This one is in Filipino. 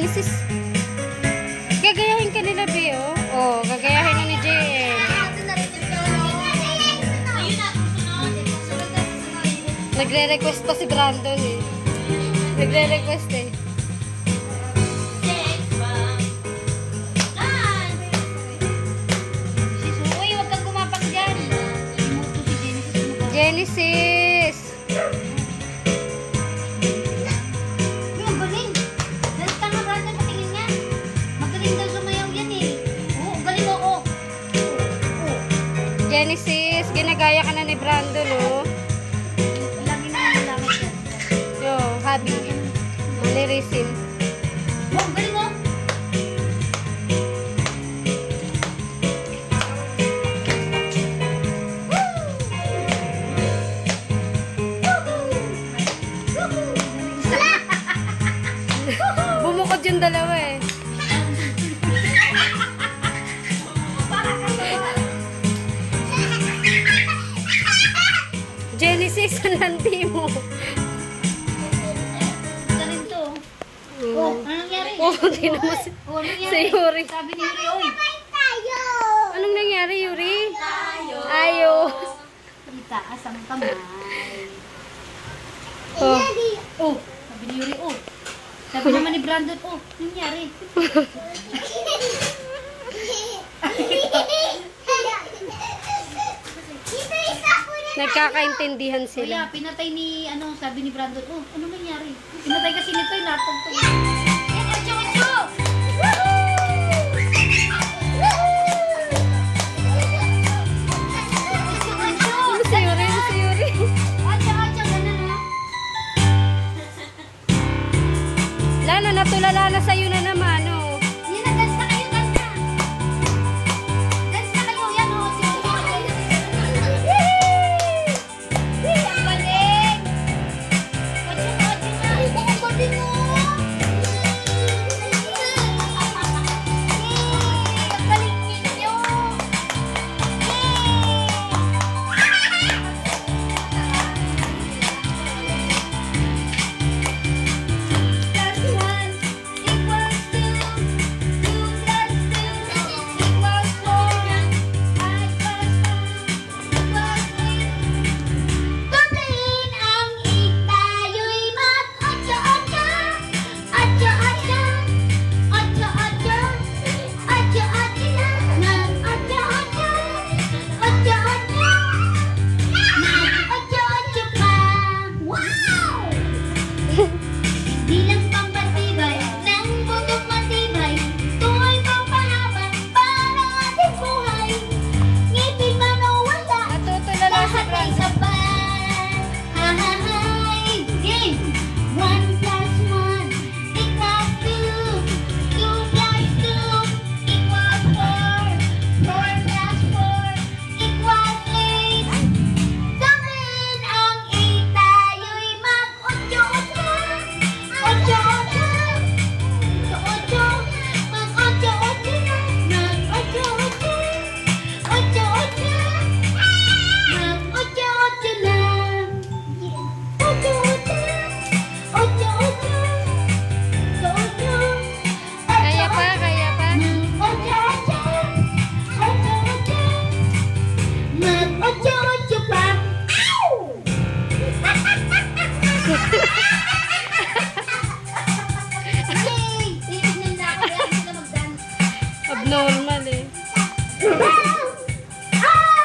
Genesis. Gagayahin ka nila, Be, oh. Oh, gagayahin na ni JM. Nagre-request pa si Brandon, eh. Nagre-request, eh. Uy, huwag kang gumapak dyan. Genesis! Yung galing. Dahil ka nga, Brandon, patingin nga. Magaling daw sumayaw yan, eh. Oo, galing ako. Genesis, ginagaya ka na ni Brandon, oh. Lagi na lang yan. Yo, habi. Manirisim. Oo, galing mo. Bumukod yung dalawa, eh. Genesis, ang landi mo. Galing to. Oh, ano nangyari? Oh, di naman si, Oh, ano nangyari? si Yuri. Sabi ni Yuri, oy. Anong nangyari, Yuri? Ayo. Itaas ang kamay. Oh. Oh, sabi ni Yuri, oh. Sabi naman ni Brandon, oh, ano nangyari? Nagkakaintindihan Kuya, sila. pinatay ni, ano, sabi ni Brandon, oh, ano nangyari? Pinatay kasi nito, natagtog. Eh, ocho, ocho! Ano si Yuri? Ano si Yuri? Ocho, ocho, ganun, ha? Lana, natulala na sa'yo na naman, oh. Yan na, dance na kayo, dance na! Dance na kayo, yan, oh. Ang galing! Ocho, ocho na! Ang galing, oh! Ang galing ninyo! Plus one equals two. Two plus two equals four. Five plus one equals eight. Tutuin ang eight, tayo'y mag-ocho-ocho. Ocho-ocho. Ocho-ocho. Ocho-ocho na. Mag-ocho-ocho. Ocho-ocho. Mag-ocho-ocho pa. Wow! Bilang pampatibay ng butong matibay, tuloy pampahaba para ating buhay. Ngipin man o wala, Natutulala si lahat ay Brandon. sapat. Ha-ha-hay! Game! 1 plus 1 equals 2. 2 plus 2 equals 4. 4 plus 4 equals 8. Sabihin ang 8, tayo'y mag-ocho-ocho. Ocho-ocho. Ocho-ocho. Mag-ocho-ocho na. Mag-ocho-ocho. Ocho-ocho. Mag-ocho-ocho na. Ocho-ocho. Ocho-ocho. Ocho-ocho. Kaya pa, kaya pa. Mag-ocho-ocho. Ocho-ocho. Mag-ocho-ocho pa. Ow! Yay! Titignan na ako. Kaya sila mag-dance. Abnormal, eh. Ah!